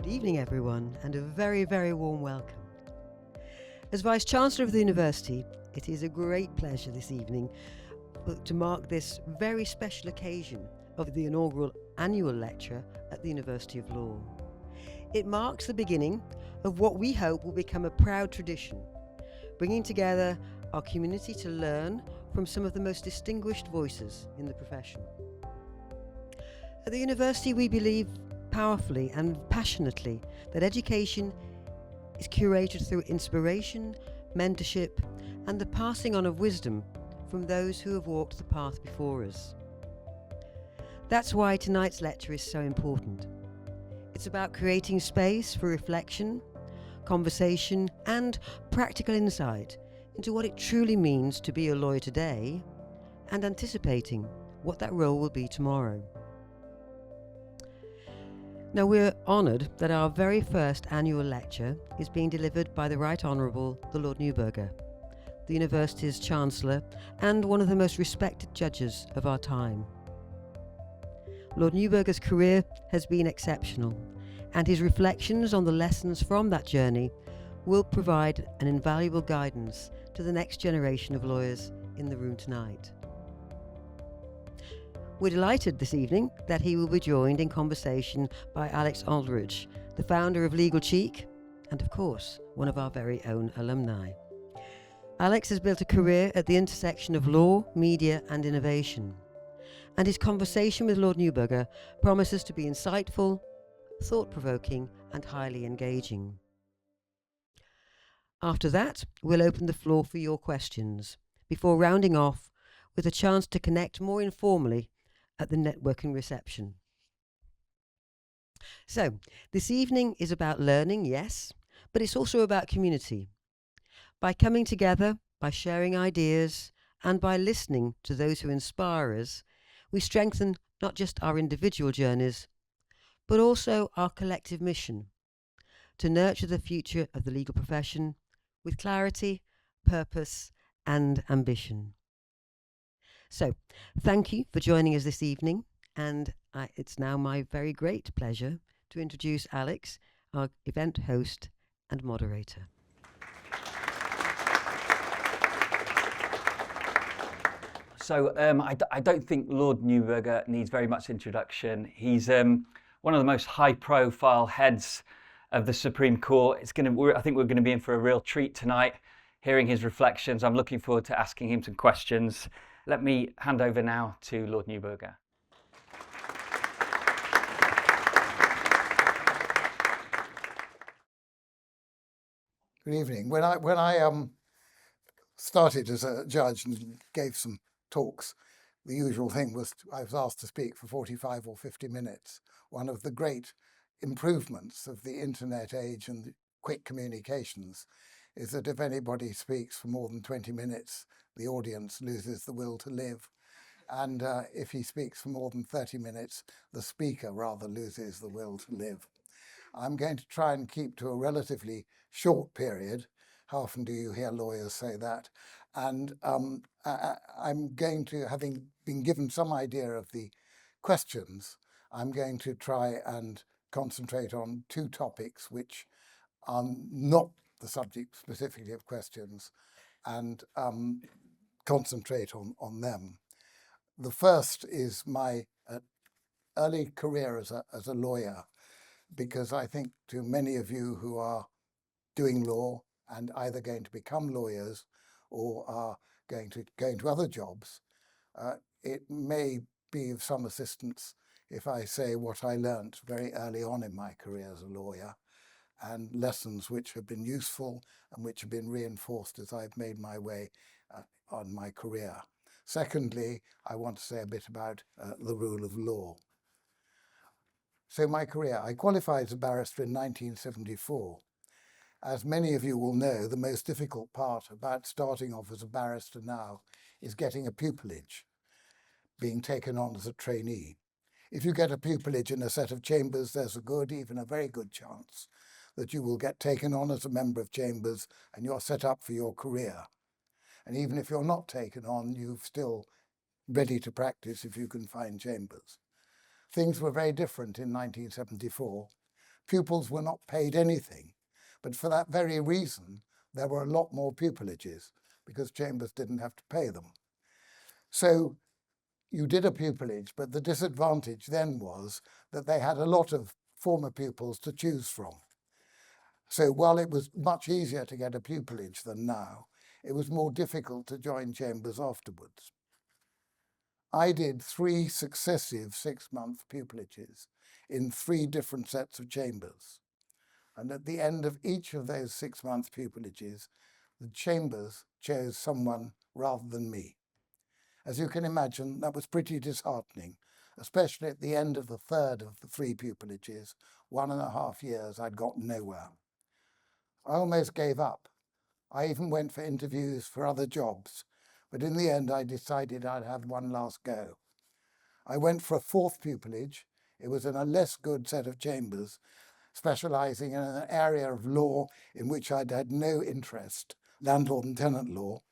Good evening, everyone, and a very, very warm welcome. As Vice-Chancellor of the University, it is a great pleasure this evening to mark this very special occasion of the inaugural annual lecture at the University of Law. It marks the beginning of what we hope will become a proud tradition, bringing together our community to learn from some of the most distinguished voices in the profession. At the University, we believe powerfully and passionately that education is curated through inspiration, mentorship, and the passing on of wisdom from those who have walked the path before us. That's why tonight's lecture is so important. It's about creating space for reflection, conversation, and practical insight into what it truly means to be a lawyer today and anticipating what that role will be tomorrow. Now, we're honoured that our very first annual lecture is being delivered by the Right Honourable the Lord Neuberger, the University's Chancellor and one of the most respected judges of our time. Lord Neuberger's career has been exceptional, and his reflections on the lessons from that journey will provide an invaluable guidance to the next generation of lawyers in the room tonight. We're delighted this evening that he will be joined in conversation by Alex Aldridge, the founder of Legal Cheek, and of course, one of our very own alumni. Alex has built a career at the intersection of law, media, and innovation, and his conversation with Lord Neuberger promises to be insightful, thought-provoking, and highly engaging. After that, we'll open the floor for your questions, before rounding off with a chance to connect more informally at the networking reception. So, this evening is about learning, yes, but it's also about community. By coming together, by sharing ideas, and by listening to those who inspire us, we strengthen not just our individual journeys, but also our collective mission to nurture the future of the legal profession with clarity, purpose, and ambition. So, thank you for joining us this evening, and it's now my very great pleasure to introduce Alex, our event host and moderator. So I don't think Lord Neuberger needs very much introduction. He's one of the most high-profile heads of the Supreme Court. I think we're going to be in for a real treat tonight, hearing his reflections. I'm looking forward to asking him some questions. Let me hand over now to Lord Neuberger. Good evening. When I started as a judge and gave some talks, the usual thing was I was asked to speak for 45 or 50 minutes. One of the great improvements of the internet age and the quick communications is that if anybody speaks for more than 20 minutes, the audience loses the will to live. And if he speaks for more than 30 minutes, the speaker rather loses the will to live. I'm going to try and keep to a relatively short period. How often do you hear lawyers say that? And I'm going to, having been given some idea of the questions, I'm going to try and concentrate on two topics which are not the subject specifically of questions, and concentrate on them. The first is my early career as a lawyer, because I think to many of you who are doing law and either going to become lawyers or are going to go into other jobs, it may be of some assistance if I say what I learnt very early on in my career as a lawyer, and lessons which have been useful and which have been reinforced as I've made my way on my career. Secondly, I want to say a bit about the rule of law. So my career, I qualified as a barrister in 1974. As many of you will know, the most difficult part about starting off as a barrister now is getting a pupillage, being taken on as a trainee. If you get a pupillage in a set of chambers, there's a good, even a very good chance that you will get taken on as a member of chambers and you're set up for your career. And even if you're not taken on, you're still ready to practice if you can find chambers. Things were very different in 1974 Pupils were not paid anything, but for that very reason, there were a lot more pupilages because chambers didn't have to pay them. So you did a pupillage, but the disadvantage then was that they had a lot of former pupils to choose from. So while it was much easier to get a pupillage than now, it was more difficult to join chambers afterwards. I did 3 successive 6-month pupillages in 3 different sets of chambers. And at the end of each of those 6-month pupillages, the chambers chose someone rather than me. As you can imagine, that was pretty disheartening, especially at the end of the 3rd of the 3 pupillages, 1.5 years I'd got nowhere. I almost gave up. I even went for interviews for other jobs, but in the end I decided I'd have one last go. I went for a 4th pupillage. It was in a less good set of chambers, specialising in an area of law in which I'd had no interest, landlord and tenant law,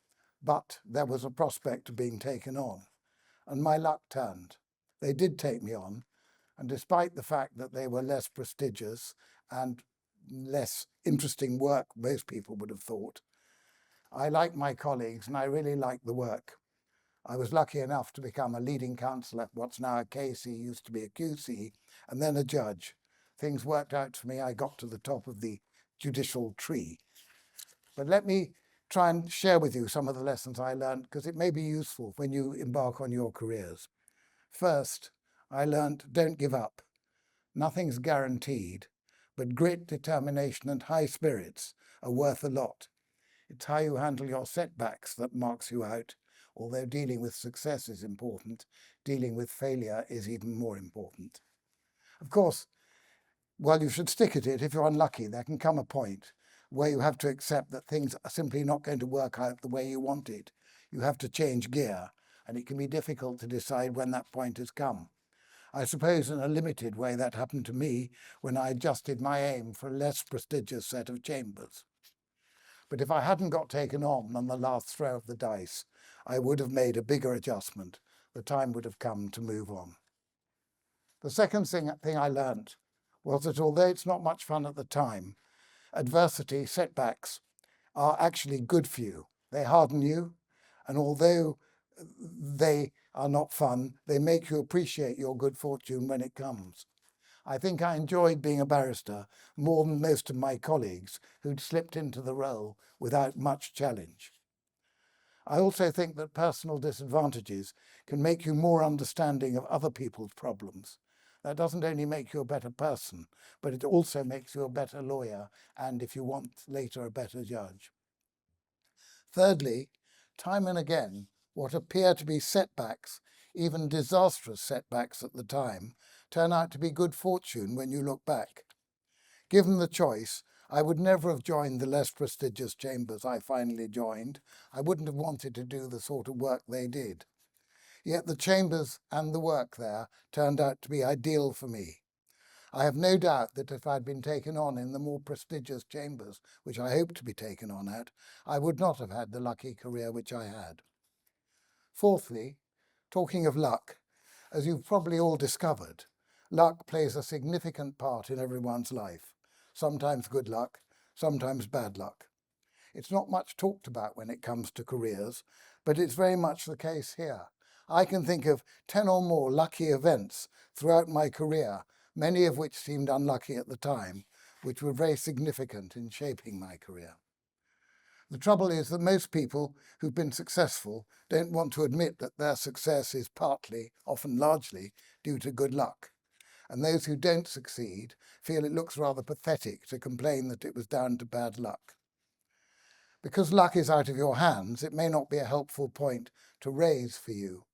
but there was a prospect of being taken on, and my luck turned. They did take me on, and despite the fact that they were less prestigious and less interesting work, most people would have thought, I liked my colleagues and I really liked the work. I was lucky enough to become a leading counsel at what's now a KC, used to be a QC, and then a judge. Things worked out for me. I got to the top of the judicial tree. But let me try and share with you some of the lessons I learned, because it may be useful when you embark on your careers. First, I learned don't give up. Nothing's guaranteed, but grit, determination, and high spirits are worth a lot. It's how you handle your setbacks that marks you out. Although dealing with success is important, dealing with failure is even more important. Of course, while you should stick at it, if you're unlucky, there can come a point where you have to accept that things are simply not going to work out the way you want it. You have to change gear, and it can be difficult to decide when that point has come. I suppose in a limited way that happened to me when I adjusted my aim for a less prestigious set of chambers. But if I hadn't got taken on the last throw of the dice, I would have made a bigger adjustment. The time would have come to move on. The second thing I learnt was that although it's not much fun at the time, adversity, setbacks, are actually good for you. They harden you, and although they are not fun, they make you appreciate your good fortune when it comes. I think I enjoyed being a barrister more than most of my colleagues who'd slipped into the role without much challenge. I also think that personal disadvantages can make you more understanding of other people's problems. That doesn't only make you a better person, but it also makes you a better lawyer and, if you want, later a better judge. Thirdly, time and again, what appear to be setbacks, even disastrous setbacks at the time, turn out to be good fortune when you look back. Given the choice, I would never have joined the less prestigious chambers I finally joined. I wouldn't have wanted to do the sort of work they did. Yet the chambers and the work there turned out to be ideal for me. I have no doubt that if I'd been taken on in the more prestigious chambers, which I hoped to be taken on at, I would not have had the lucky career which I had. Fourthly, talking of luck, as you've probably all discovered, luck plays a significant part in everyone's life. Sometimes good luck, sometimes bad luck. It's not much talked about when it comes to careers, but it's very much the case here. I can think of 10 or more lucky events throughout my career, many of which seemed unlucky at the time, which were very significant in shaping my career. The trouble is that most people who've been successful don't want to admit that their success is partly, often largely, due to good luck. And those who don't succeed feel it looks rather pathetic to complain that it was down to bad luck. Because luck is out of your hands, it may not be a helpful point to raise for you.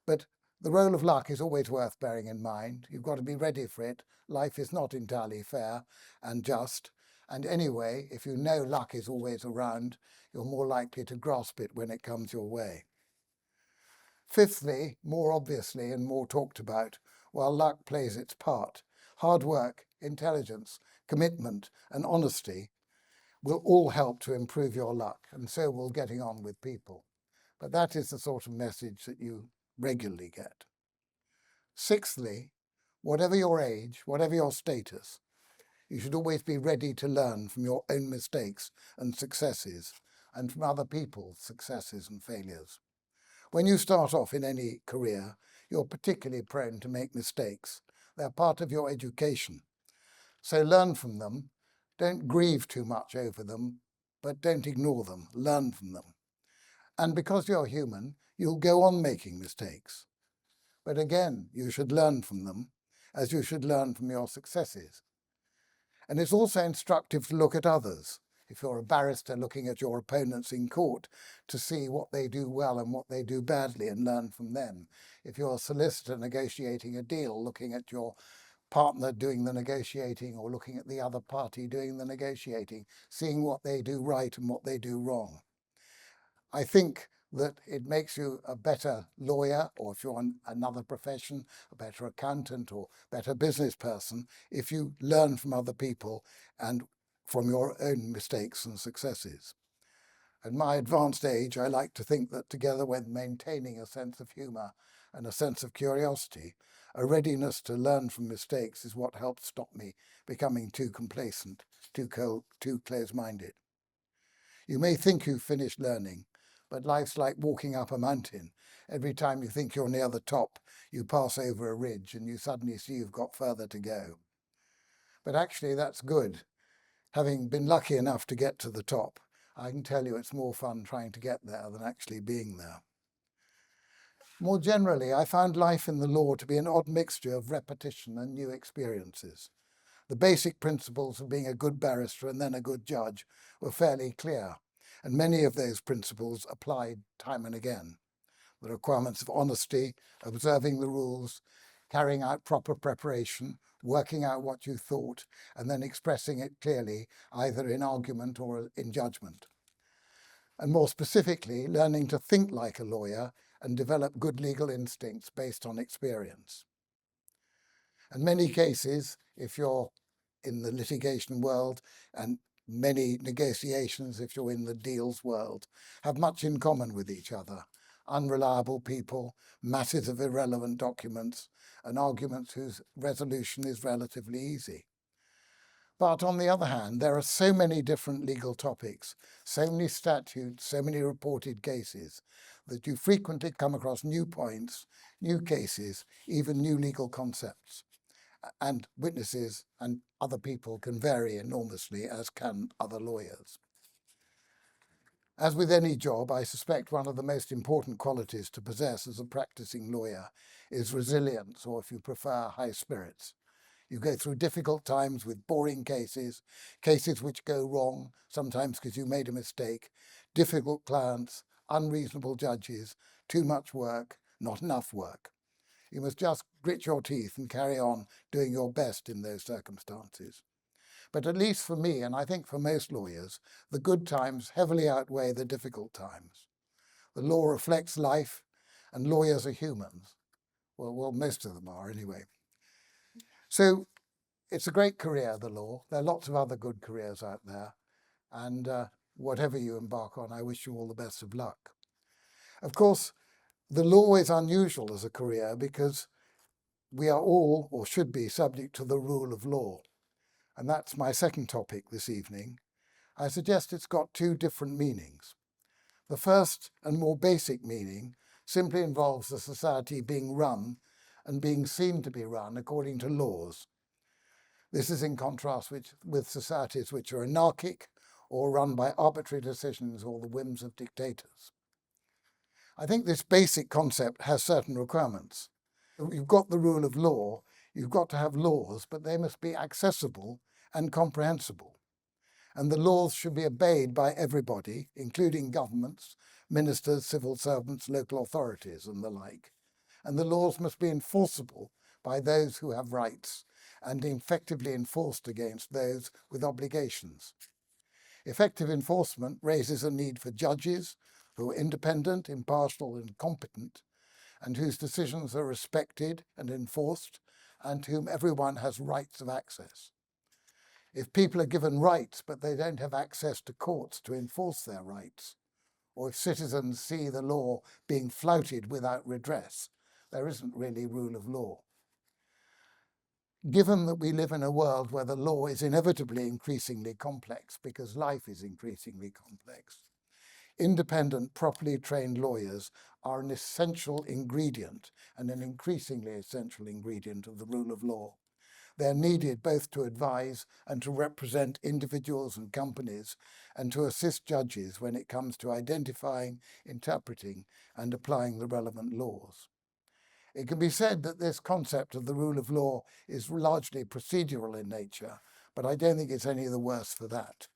But the role of luck is always worth bearing in mind. You've got to be ready for it. Life is not entirely fair and just. And anyway, if you know luck is always around, you're more likely to grasp it when it comes your way. Fifthly, more obviously and more talked about, while luck plays its part, hard work, intelligence, commitment, and honesty will all help to improve your luck, and so will getting on with people. But that is the sort of message that you regularly get. Sixthly, whatever your age, whatever your status, You should always be ready to learn from your own mistakes and successes, and from other people's successes and failures. When you start off in any career, you're particularly prone to make mistakes. They're part of your education. So learn from them. Don't grieve too much over them, but don't ignore them. Learn from them. And because you're human, you'll go on making mistakes. But again, you should learn from them, as you should learn from your successes. And it's also instructive to look at others. If you're a barrister, looking at your opponents in court to see what they do well and what they do badly and learn from them. If you're a solicitor negotiating a deal, looking at your partner doing the negotiating or looking at the other party doing the negotiating, seeing what they do right and what they do wrong. I think that it makes you a better lawyer, or if you're in another profession, a better accountant or better business person, if you learn from other people and from your own mistakes and successes. At my advanced age, I like to think that together with maintaining a sense of humour and a sense of curiosity, a readiness to learn from mistakes is what helps stop me becoming too complacent, too cold, too close-minded. You may think you've finished learning, but life's like walking up a mountain. Every time you think you're near the top, you pass over a ridge and you suddenly see you've got further to go. But actually that's good. Having been lucky enough to get to the top, I can tell you it's more fun trying to get there than actually being there. More generally, I found life in the law to be an odd mixture of repetition and new experiences. The basic principles of being a good barrister and then a good judge were fairly clear, and many of those principles applied time and again. The requirements of honesty, observing the rules, carrying out proper preparation, working out what you thought, and then expressing it clearly, either in argument or in judgment. And more specifically, learning to think like a lawyer and develop good legal instincts based on experience. In many cases, if you're in the litigation world, and many negotiations, if you're in the deals world, have much in common with each other. Unreliable people, masses of irrelevant documents, and arguments whose resolution is relatively easy. But on the other hand, there are so many different legal topics, so many statutes, so many reported cases, that you frequently come across new points, new cases, even new legal concepts. And witnesses and other people can vary enormously, as can other lawyers. As with any job, I suspect one of the most important qualities to possess as a practicing lawyer is resilience, or if you prefer, high spirits. You go through difficult times with boring cases, cases which go wrong, sometimes because you made a mistake, difficult clients, unreasonable judges, too much work, not enough work. You must just grit your teeth and carry on doing your best in those circumstances. But at least for me, and I think for most lawyers, the good times heavily outweigh the difficult times. The law reflects life, and lawyers are humans. Well, most of them are anyway. So it's a great career, the law. There are lots of other good careers out there. And whatever you embark on, I wish you all the best of luck. Of course, the law is unusual as a career because we are all, or should be, subject to the rule of law. And that's my second topic this evening. I suggest it's got two different meanings. The first and more basic meaning simply involves the society being run and being seen to be run according to laws. This is in contrast with societies which are anarchic or run by arbitrary decisions or the whims of dictators. I think this basic concept has certain requirements. You've got the rule of law, you've got to have laws, but they must be accessible and comprehensible. And the laws should be obeyed by everybody, including governments, ministers, civil servants, local authorities, and the like. And the laws must be enforceable by those who have rights and effectively enforced against those with obligations. Effective enforcement raises a need for judges who are independent, impartial, and competent, and whose decisions are respected and enforced, and to whom everyone has rights of access. If people are given rights but they don't have access to courts to enforce their rights, or if citizens see the law being flouted without redress, there isn't really rule of law. given that we live in a world where the law is inevitably increasingly complex because life is increasingly complex, independent, properly trained lawyers are an essential ingredient and an increasingly essential ingredient of the rule of law. They're needed both to advise and to represent individuals and companies and to assist judges when it comes to identifying, interpreting, and applying the relevant laws. It can be said that this concept of the rule of law is largely procedural in nature, but I don't think it's any the worse for that.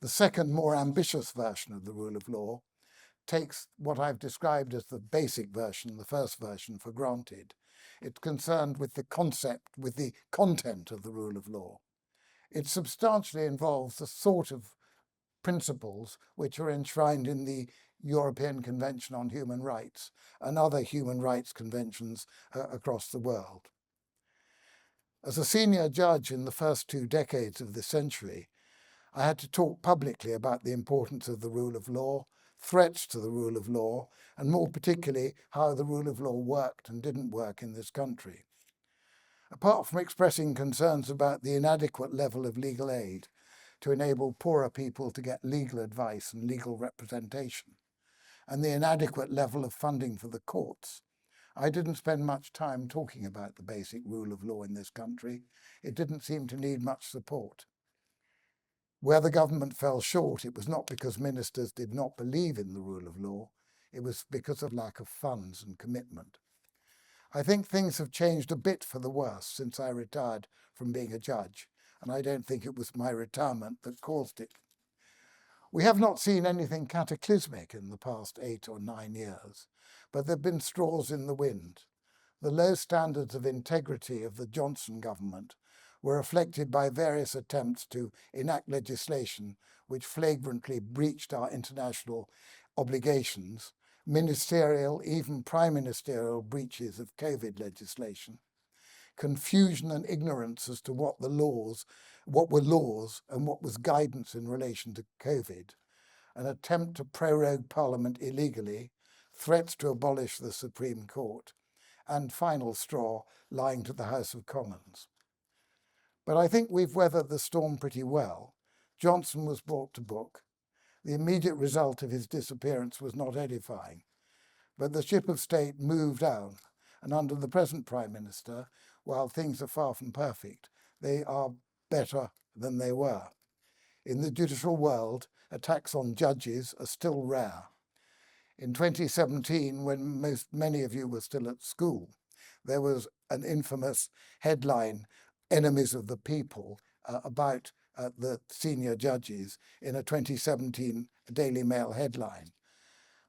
The second, more ambitious version of the rule of law takes what I've described as the basic version, the first version, for granted. It's concerned with the concept, with the content of the rule of law. It substantially involves the sort of principles which are enshrined in the European Convention on Human Rights and other human rights conventions across the world. As a senior judge in the first 2 decades of this century, I had to talk publicly about the importance of the rule of law, threats to the rule of law, and more particularly how the rule of law worked and didn't work in this country. Apart from expressing concerns about the inadequate level of legal aid to enable poorer people to get legal advice and legal representation, and the inadequate level of funding for the courts, I didn't spend much time talking about the basic rule of law in this country. It didn't seem to need much support. Where the government fell short, it was not because ministers did not believe in the rule of law, it was because of lack of funds and commitment. I think things have changed a bit for the worse since I retired from being a judge, and I don't think it was my retirement that caused it. We have not seen anything cataclysmic in the past 8 or 9 years, but there have been straws in the wind. The low standards of integrity of the Johnson government were reflected by various attempts to enact legislation which flagrantly breached our international obligations, ministerial, even prime ministerial breaches of COVID legislation, confusion and ignorance as to what were laws and what was guidance in relation to COVID, an attempt to prorogue Parliament illegally, threats to abolish the Supreme Court, and final straw lying to the House of Commons. But I think we've weathered the storm pretty well. Johnson was brought to book. The immediate result of his disappearance was not edifying, but the ship of state moved down, and under the present Prime Minister, while things are far from perfect, they are better than they were. In the judicial world, attacks on judges are still rare. In 2017, when many of you were still at school, there was an infamous headline, "Enemies of the People," about the senior judges in a 2017 Daily Mail headline.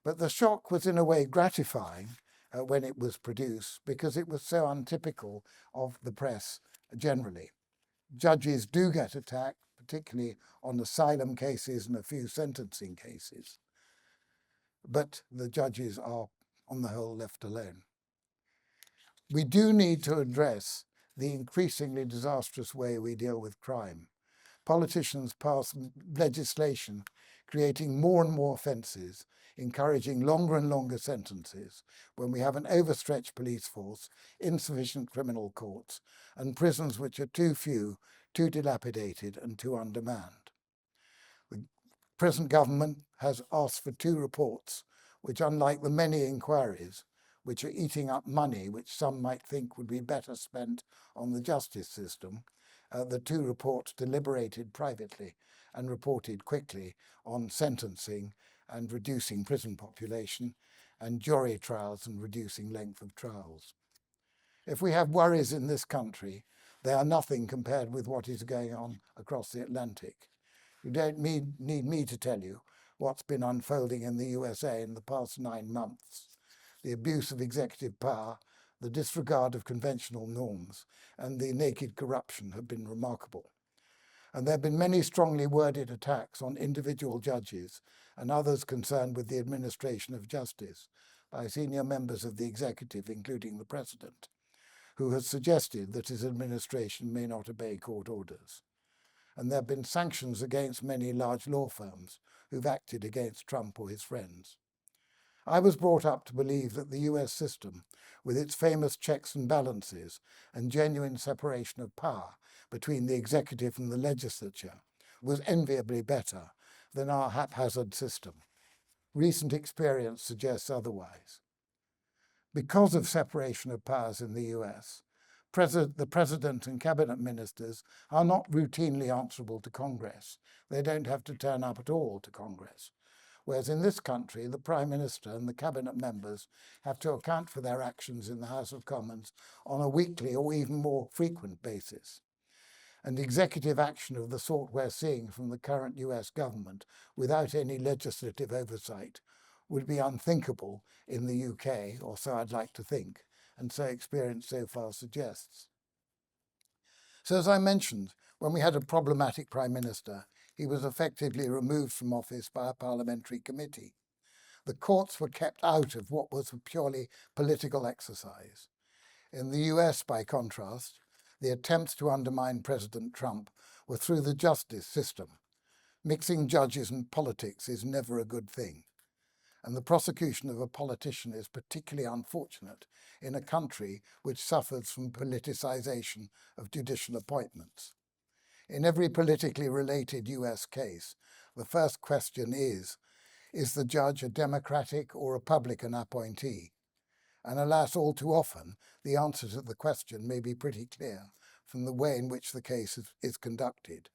But the shock was in a way gratifying when it was produced because it was so untypical of the press generally. Judges do get attacked, particularly on asylum cases and a few sentencing cases. But the judges are, on the whole, left alone. We do need to address the increasingly disastrous way we deal with crime. Politicians pass legislation creating more and more offences, encouraging longer and longer sentences when we have an overstretched police force, insufficient criminal courts, and prisons which are too few, too dilapidated, and too undermanned. The present government has asked for 2 reports, which, unlike the many inquiries, which are eating up money which some might think would be better spent on the justice system, the 2 reports deliberated privately and reported quickly on sentencing and reducing prison population, and jury trials and reducing length of trials. If we have worries in this country, they are nothing compared with what is going on across the Atlantic. You don't need me to tell you what's been unfolding in the USA in the past 9 months. The abuse of executive power, the disregard of conventional norms, and the naked corruption have been remarkable. And there have been many strongly worded attacks on individual judges and others concerned with the administration of justice by senior members of the executive, including the President, who has suggested that his administration may not obey court orders. And there have been sanctions against many large law firms who've acted against Trump or his friends. I was brought up to believe that the US system, with its famous checks and balances and genuine separation of power between the executive and the legislature, was enviably better than our haphazard system. Recent experience suggests otherwise. Because of separation of powers in the US, the President and Cabinet Ministers are not routinely answerable to Congress. They don't have to turn up at all to Congress. Whereas in this country, the Prime Minister and the Cabinet members have to account for their actions in the House of Commons on a weekly or even more frequent basis. And executive action of the sort we're seeing from the current US government without any legislative oversight would be unthinkable in the UK, or so I'd like to think, and so experience so far suggests. So as I mentioned, when we had a problematic Prime Minister, he was effectively removed from office by a parliamentary committee. The courts were kept out of what was a purely political exercise. In the US, by contrast, the attempts to undermine President Trump were through the justice system. Mixing judges and politics is never a good thing. And the prosecution of a politician is particularly unfortunate in a country which suffers from politicization of judicial appointments. In every politically related US case, the first question is the judge a Democratic or Republican appointee? And alas, all too often, the answer to the question may be pretty clear from the way in which the case is conducted.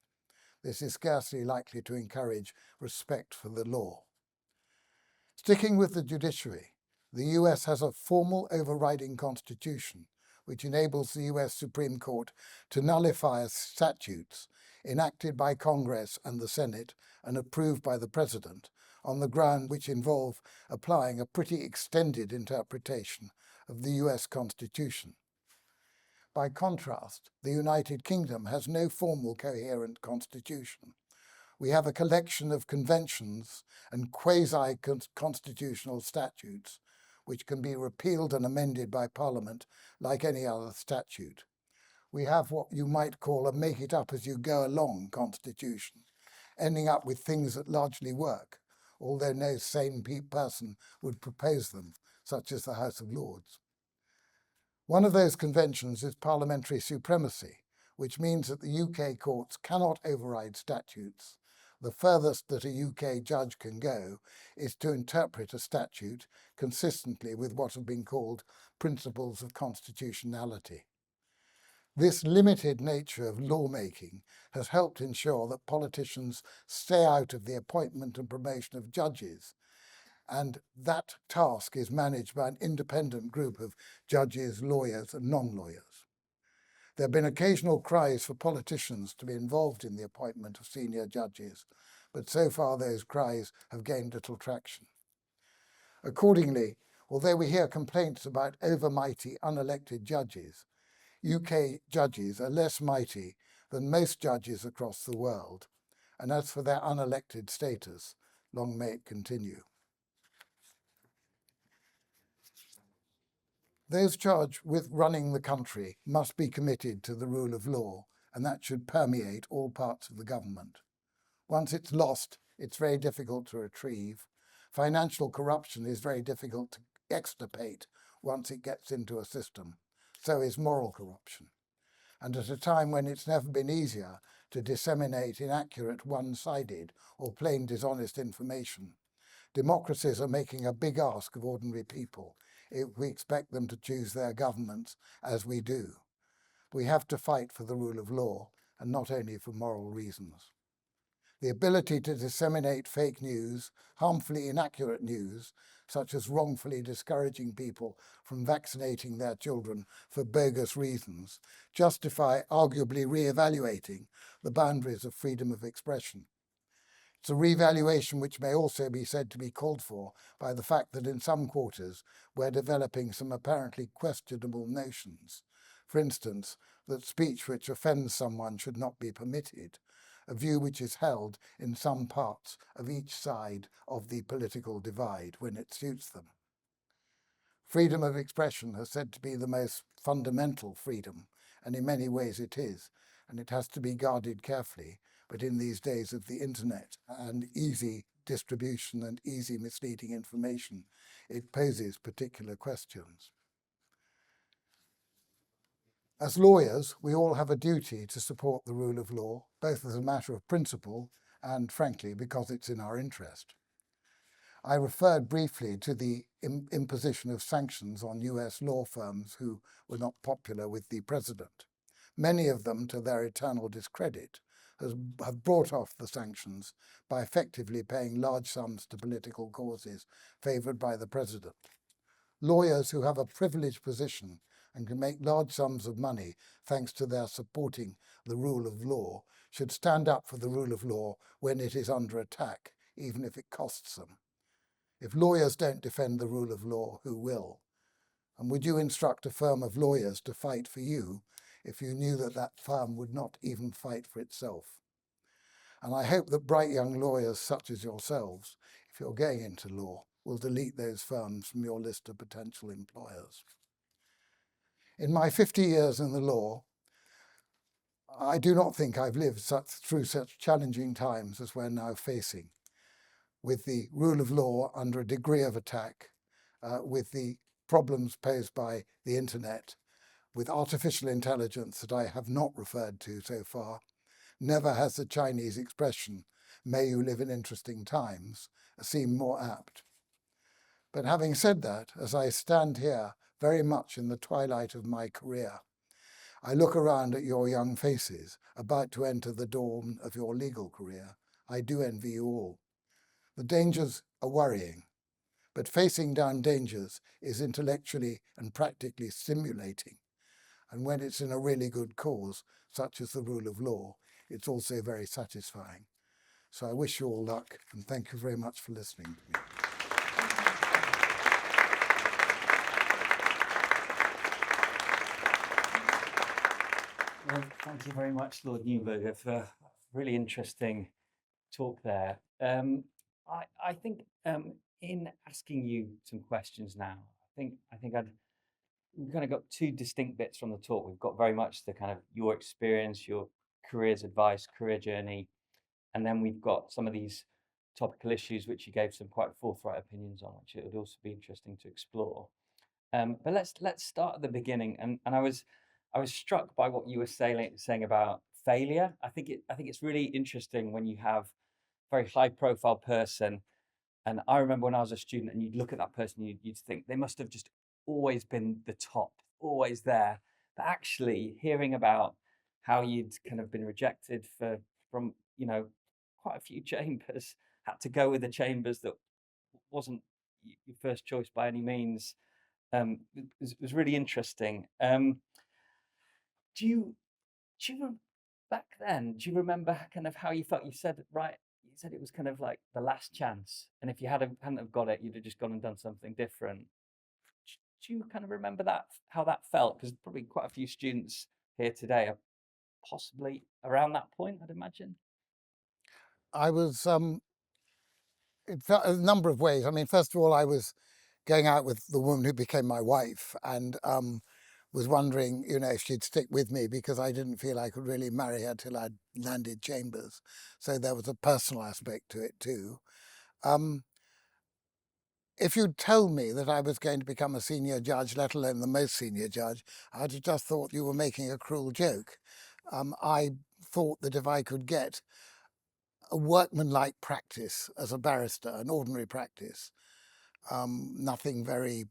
This is scarcely likely to encourage respect for the law. Sticking with the judiciary, the US has a formal overriding constitution which enables the US Supreme Court to nullify statutes enacted by Congress and the Senate and approved by the President on the ground which involve applying a pretty extended interpretation of the US Constitution. By contrast, the United Kingdom has no formal coherent constitution. We have a collection of conventions and quasi-constitutional statutes which can be repealed and amended by Parliament like any other statute. We have what you might call a make-it-up-as-you-go-along constitution, ending up with things that largely work, although no sane person would propose them, such as the House of Lords. One of those conventions is parliamentary supremacy, which means that the UK courts cannot override statutes. The furthest that a UK judge can go is to interpret a statute consistently with what have been called principles of constitutionality. This limited nature of lawmaking has helped ensure that politicians stay out of the appointment and promotion of judges, and that task is managed by an independent group of judges, lawyers, and non-lawyers. There have been occasional cries for politicians to be involved in the appointment of senior judges, but so far those cries have gained little traction. Accordingly, although we hear complaints about overmighty unelected judges, UK judges are less mighty than most judges across the world, and as for their unelected status, long may it continue. Those charged with running the country must be committed to the rule of law, and that should permeate all parts of the government. Once it's lost, it's very difficult to retrieve. Financial corruption is very difficult to extirpate once it gets into a system. So is moral corruption. And at a time when it's never been easier to disseminate inaccurate, one-sided, or plain dishonest information, democracies are making a big ask of ordinary people if we expect them to choose their governments as we do. We have to fight for the rule of law, and not only for moral reasons. The ability to disseminate fake news, harmfully inaccurate news, such as wrongfully discouraging people from vaccinating their children for bogus reasons, justify arguably re-evaluating the boundaries of freedom of expression. It's a revaluation which may also be said to be called for by the fact that in some quarters we're developing some apparently questionable notions. For instance, that speech which offends someone should not be permitted, a view which is held in some parts of each side of the political divide when it suits them. Freedom of expression is said to be the most fundamental freedom, and in many ways it is, and it has to be guarded carefully. But in these days of the internet and easy distribution and easy misleading information, it poses particular questions. As lawyers, we all have a duty to support the rule of law, both as a matter of principle and, frankly, because it's in our interest. I referred briefly to the imposition of sanctions on US law firms who were not popular with the president. Many of them, to their eternal discredit, have brought off the sanctions by effectively paying large sums to political causes favoured by the president. Lawyers who have a privileged position and can make large sums of money thanks to their supporting the rule of law should stand up for the rule of law when it is under attack, even if it costs them. If lawyers don't defend the rule of law, who will? And would you instruct a firm of lawyers to fight for you if you knew that that firm would not even fight for itself? And I hope that bright young lawyers such as yourselves, if you're going into law, will delete those firms from your list of potential employers. In my 50 years in the law, I do not think I've lived through such challenging times as we're now facing, with the rule of law under a degree of attack, with the problems posed by the internet, with artificial intelligence that I have not referred to so far. Never has the Chinese expression, "May you live in interesting times," seemed more apt. But having said that, as I stand here very much in the twilight of my career, I look around at your young faces about to enter the dawn of your legal career. I do envy you all. The dangers are worrying, but facing down dangers is intellectually and practically stimulating. And when it's in a really good cause, such as the rule of law, it's also very satisfying. So I wish you all luck, and thank you very much for listening to me. Well, thank you very much, Lord Neuberger, for a really interesting talk there. I think in asking you some questions now, I think we've kind of got two distinct bits from the talk. We've got very much the kind of your experience, your career's advice, career journey, and then we've got some of these topical issues which you gave some quite forthright opinions on, which it would also be interesting to explore. But let's start at the beginning, and I was struck by what you were saying about failure. I think it's really interesting when you have a very high profile person, and I remember when I was a student, and you'd look at that person, you'd think they must have just always been the top, always there. But actually, hearing about how you'd kind of been rejected from quite a few chambers, had to go with the chambers that wasn't your first choice by any means. It was really interesting. Do you back then? Do you remember kind of how you felt? You said it was kind of like the last chance, and if you hadn't have got it, you'd have just gone and done something different. Do you kind of remember that, how that felt? Because probably quite a few students here today are possibly around that point, I'd imagine. I was, it felt a number of ways. I mean, first of all, I was going out with the woman who became my wife, and was wondering, if she'd stick with me, because I didn't feel I could really marry her till I'd landed chambers. So there was a personal aspect to it too. If you'd told me that I was going to become a senior judge, let alone the most senior judge, I'd have just thought you were making a cruel joke. I thought that if I could get a workmanlike practice as a barrister, an ordinary practice, nothing very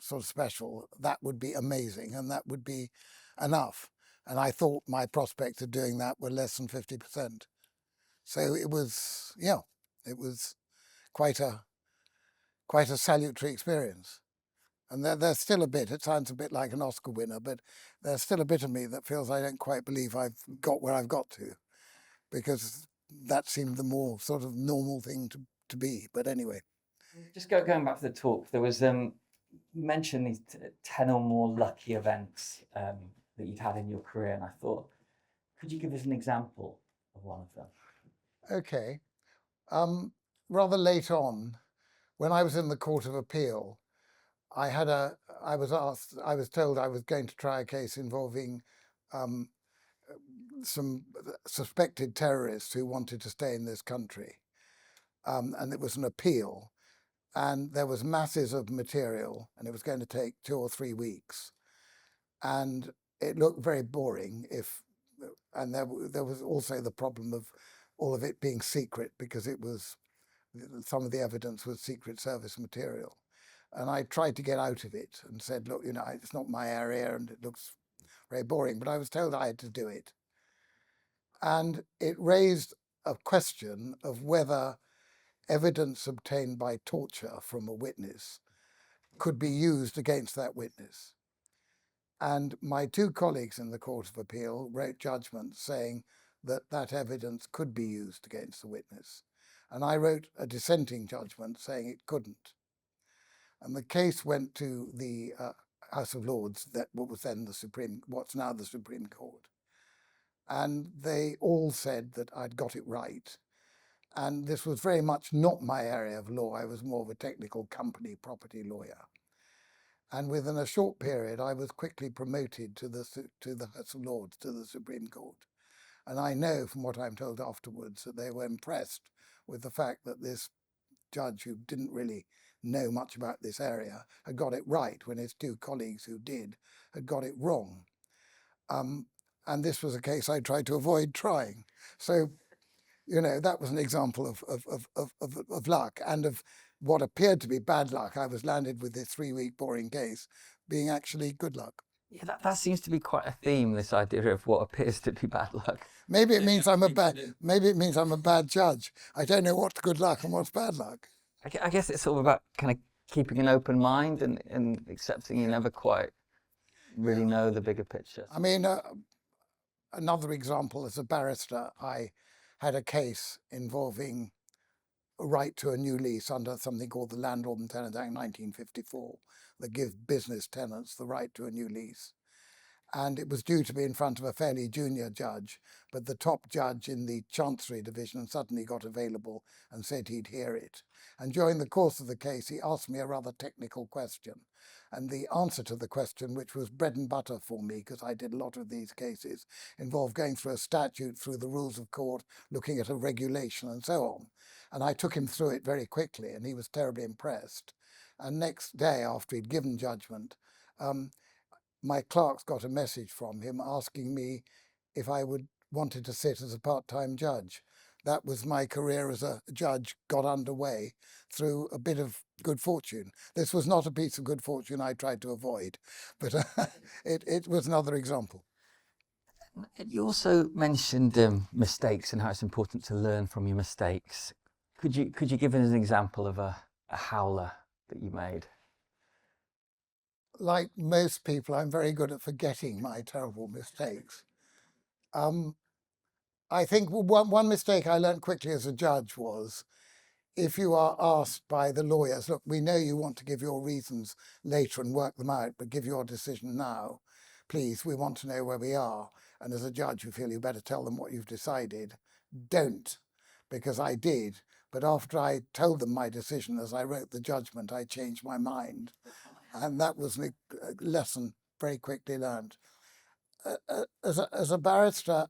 sort of special, that would be amazing, and that would be enough. And I thought my prospects of doing that were less than 50%. So it was quite a salutary experience. And there's still a bit, it sounds a bit like an Oscar winner, but there's still a bit of me that feels I don't quite believe I've got where I've got to, because that seemed the more sort of normal thing to be. But anyway. Just going back to the talk, there was you mentioned these 10 or more lucky events that you'd had in your career, and I thought, could you give us an example of one of them? Okay. Rather late on, when I was in the Court of Appeal, I was told I was going to try a case involving some suspected terrorists who wanted to stay in this country. and it was an appeal. And there was masses of material, and it was going to take 2 or 3 weeks. And it looked very boring. And there was also the problem of all of it being secret, because some of the evidence was Secret Service material. And I tried to get out of it and said, look, it's not my area and it looks very boring. But I was told I had to do it. And it raised a question of whether evidence obtained by torture from a witness could be used against that witness. And my 2 colleagues in the Court of Appeal wrote judgments saying that that evidence could be used against the witness. And I wrote a dissenting judgment saying it couldn't. And the case went to the House of Lords, what's now the Supreme Court. And they all said that I'd got it right. And this was very much not my area of law. I was more of a technical company property lawyer. And within a short period, I was quickly promoted to the House of Lords, to the Supreme Court. And I know from what I'm told afterwards that they were impressed with the fact that this judge, who didn't really know much about this area, had got it right when his 2 colleagues who did had got it wrong. And this was a case I tried to avoid trying. So, that was an example of luck, and of what appeared to be bad luck. I was landed with this 3-week boring case being actually good luck. Yeah, that seems to be quite a theme, this idea of what appears to be bad luck. Maybe it means I'm a bad judge. I don't know what's good luck and what's bad luck. I guess it's sort of about kind of keeping an open mind and accepting you never quite really know the bigger picture. I mean, another example, as a barrister, I had a case involving a right to a new lease under something called the Landlord and Tenant Act 1954, that gives business tenants the right to a new lease. And it was due to be in front of a fairly junior judge, but the top judge in the Chancery Division suddenly got available and said he'd hear it. And during the course of the case, he asked me a rather technical question. And the answer to the question, which was bread and butter for me, because I did a lot of these cases, involved going through a statute, through the rules of court, looking at a regulation and so on. And I took him through it very quickly, and he was terribly impressed. And next day, after he'd given judgment, my clerks got a message from him asking me if I wanted to sit as a part-time judge. That was my career as a judge got underway through a bit of good fortune. This was not a piece of good fortune I tried to avoid, but it was another example. You also mentioned mistakes and how it's important to learn from your mistakes. Could you give us an example of a howler that you made? Like most people, I'm very good at forgetting my terrible mistakes. I think one mistake I learned quickly as a judge was, if you are asked by the lawyers, look, we know you want to give your reasons later and work them out, but give your decision now. Please, we want to know where we are. And as a judge, you feel you better tell them what you've decided. Don't, because I did. But after I told them my decision, as I wrote the judgment, I changed my mind. And that was a lesson very quickly learned. As a barrister,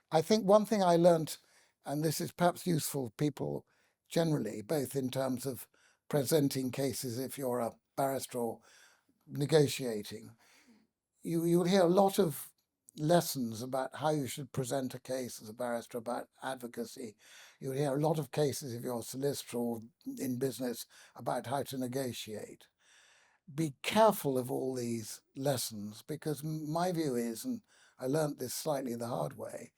I think one thing I learned, and this is perhaps useful for people generally, both in terms of presenting cases if you're a barrister or negotiating, you'll hear a lot of lessons about how you should present a case as a barrister, about advocacy. You'll hear a lot of cases if you're a solicitor or in business about how to negotiate. Be careful of all these lessons, because my view is, and I learnt this slightly the hard way,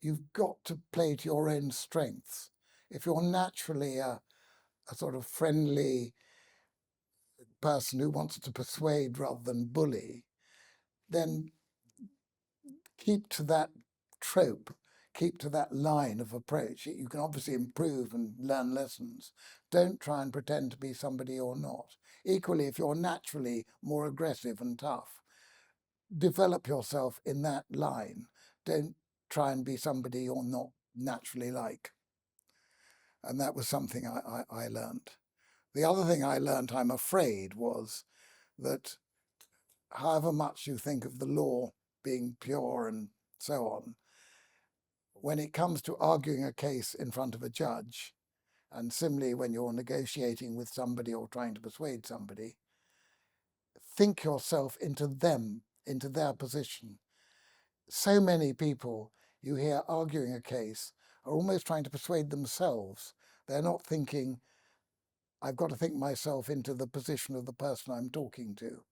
you've got to play to your own strengths. If you're naturally a sort of friendly person who wants to persuade rather than bully, then keep to that trope, keep to that line of approach. You can obviously improve and learn lessons. Don't try and pretend to be somebody you're not. Equally, if you're naturally more aggressive and tough, develop yourself in that line. Don't try and be somebody you're not naturally like. And that was something I learned. The other thing I learned, I'm afraid, was that however much you think of the law being pure and so on, when it comes to arguing a case in front of a judge, And similarly, when you're negotiating with somebody or trying to persuade somebody, think yourself into them, into their position. So many people you hear arguing a case are almost trying to persuade themselves. They're not thinking, I've got to think myself into the position of the person I'm talking to.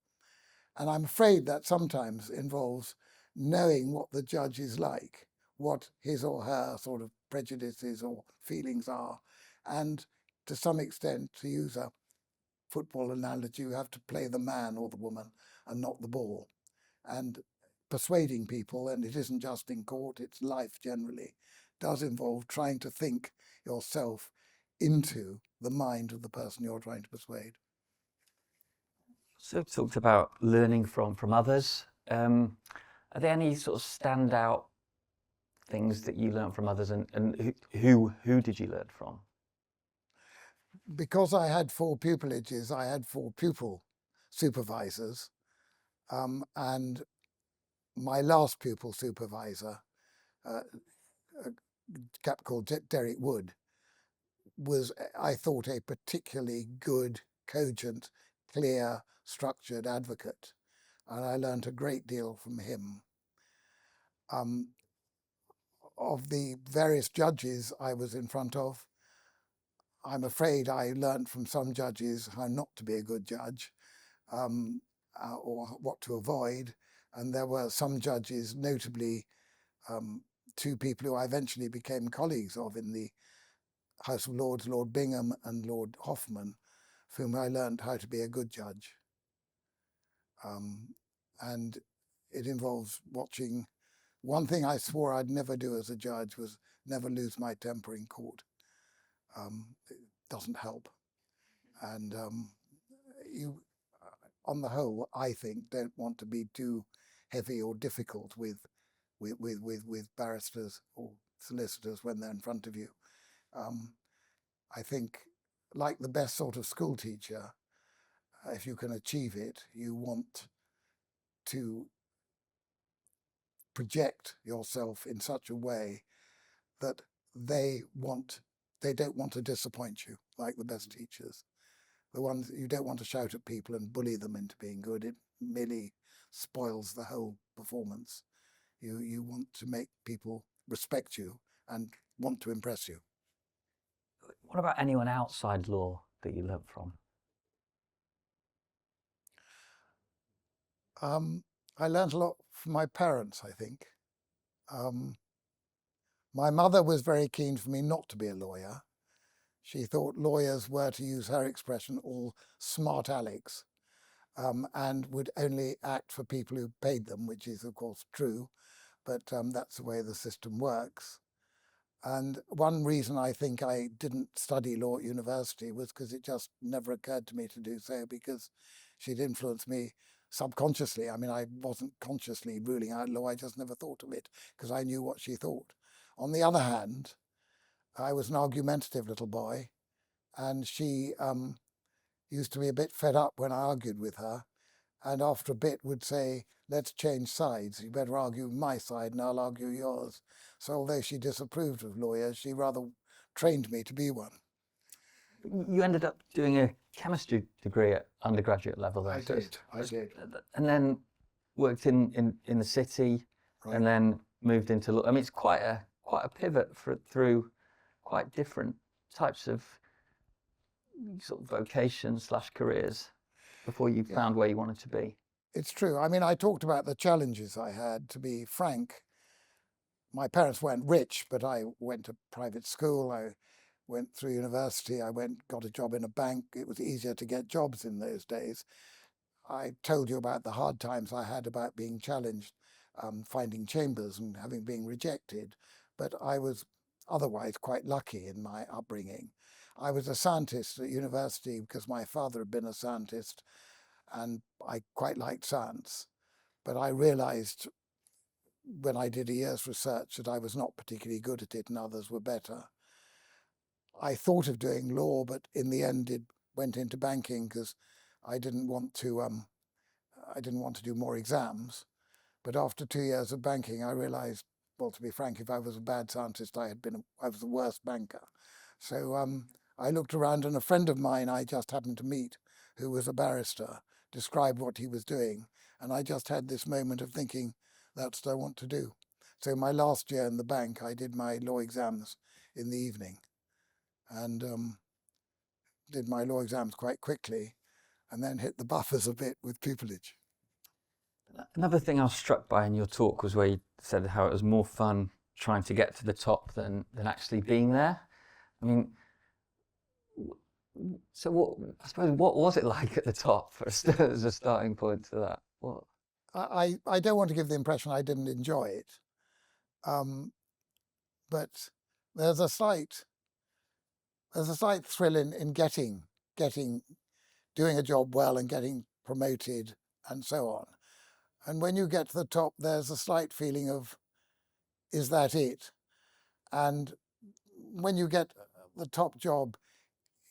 And I'm afraid that sometimes involves knowing what the judge is like, what his or her sort of prejudices or feelings are. And to some extent, to use a football analogy, you have to play the man or the woman and not the ball. And persuading people, and it isn't just in court, it's life generally, does involve trying to think yourself into the mind of the person you're trying to persuade. So talked about learning from others. Are there any sort of standout things that you learned from others, and who did you learn from? Because I had 4 pupilages, I had 4 pupil supervisors, and my last pupil supervisor, a chap called Derek Wood, was, I thought, a particularly good, cogent, clear, structured advocate, and I learned a great deal from him. Of the various judges I was in front of, I'm afraid I learned from some judges how not to be a good judge, or what to avoid. And there were some judges, notably 2 people who I eventually became colleagues of in the House of Lords, Lord Bingham and Lord Hoffman, from whom I learned how to be a good judge. And it involves watching. One thing I swore I'd never do as a judge was never lose my temper in court. It doesn't help. And you, on the whole, I think, don't want to be too heavy or difficult with barristers or solicitors when they're in front of you. I think, like the best sort of school teacher, if you can achieve it, you want to project yourself in such a way that they don't want to disappoint you, like the best teachers. The ones you don't want to shout at people and bully them into being good. It merely spoils the whole performance. You want to make people respect you and want to impress you. What about anyone outside law that you learnt from? I learned a lot from my parents, I think. My mother was very keen for me not to be a lawyer. She thought lawyers were, to use her expression, all smart alecks, and would only act for people who paid them, which is, of course, true, but that's the way the system works. And one reason I think I didn't study law at university was because it just never occurred to me to do so, because she'd influenced me subconsciously. I mean, I wasn't consciously ruling out law, I just never thought of it because I knew what she thought. On the other hand, I was an argumentative little boy, and she used to be a bit fed up when I argued with her, and after a bit would say, let's change sides. You better argue my side and I'll argue yours. So although she disapproved of lawyers, she rather trained me to be one. You ended up doing a chemistry degree at undergraduate level then. I did. And then worked in the city, Right. And then moved into law. I mean, it's quite a pivot through quite different types of sort of vocations/careers before you found where you wanted to be. It's true. I mean, I talked about the challenges I had. To be frank, my parents weren't rich, but I went to private school. I went through university. I got a job in a bank. It was easier to get jobs in those days. I told you about the hard times I had about being challenged, finding chambers and having been rejected. But I was otherwise quite lucky in my upbringing. I was a scientist at university because my father had been a scientist, and I quite liked science. But I realized when I did a year's research that I was not particularly good at it and others were better. I thought of doing law, but in the end it went into banking because I didn't want to do more exams. But after 2 years of banking, I realized, well, to be frank, if I was a bad scientist, I was the worst banker. So I looked around and a friend of mine I just happened to meet, who was a barrister, described what he was doing. And I just had this moment of thinking, that's what I want to do. So my last year in the bank, I did my law exams in the evening and did my law exams quite quickly and then hit the buffers a bit with pupillage. Another thing I was struck by in your talk was where you said how it was more fun trying to get to the top than actually being there. I mean, so what was it like at the top as a starting point to that? What? I don't want to give the impression I didn't enjoy it, but there's a slight thrill in doing a job well and getting promoted and so on. And when you get to the top, there's a slight feeling of, is that it? And when you get the top job,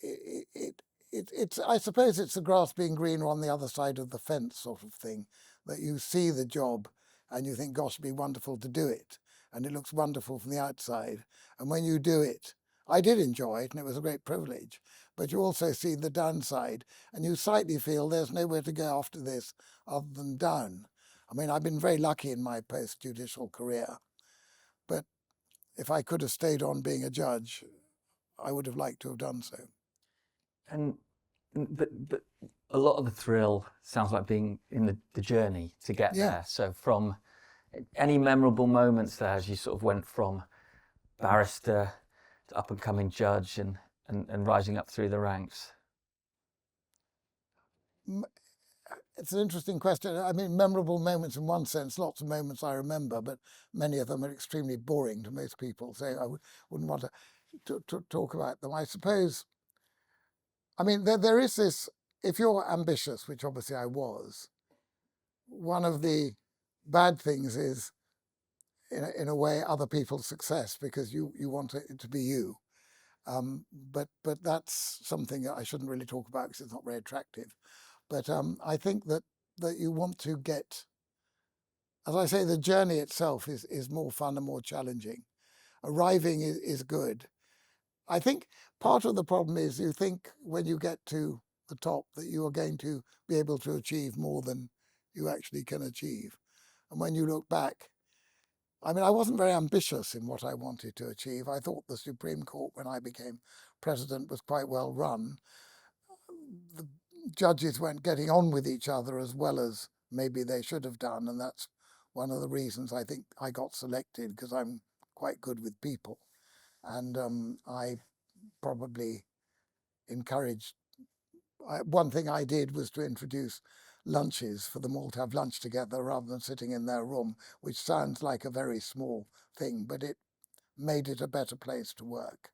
it's I suppose it's the grass being greener on the other side of the fence sort of thing, that you see the job and you think, gosh, it'd be wonderful to do it. And it looks wonderful from the outside. And when you do it, I did enjoy it and it was a great privilege, but you also see the downside and you slightly feel there's nowhere to go after this other than down. I mean, I've been very lucky in my post-judicial career, but if I could have stayed on being a judge, I would have liked to have done so. But a lot of the thrill sounds like being in the journey to get there. So from any memorable moments there as you sort of went from barrister to up and coming judge and rising up through the ranks? It's an interesting question. I mean, memorable moments in one sense, lots of moments I remember, but many of them are extremely boring to most people, so I wouldn't want to talk about them. I suppose, I mean, there is this, if you're ambitious, which obviously I was, one of the bad things is, in a way, other people's success, because you want it to be you. But that's something that I shouldn't really talk about because it's not very attractive. But I think that you want to get, as I say, the journey itself is more fun and more challenging. Arriving is good. I think part of the problem is you think when you get to the top that you are going to be able to achieve more than you actually can achieve. And when you look back, I mean, I wasn't very ambitious in what I wanted to achieve. I thought the Supreme Court, when I became president, was quite well run. The judges weren't getting on with each other as well as maybe they should have done, and that's one of the reasons I think I got selected, because I'm quite good with people. And I probably encouraged, one thing I did was to introduce lunches for them all to have lunch together rather than sitting in their room, which sounds like a very small thing, but it made it a better place to work.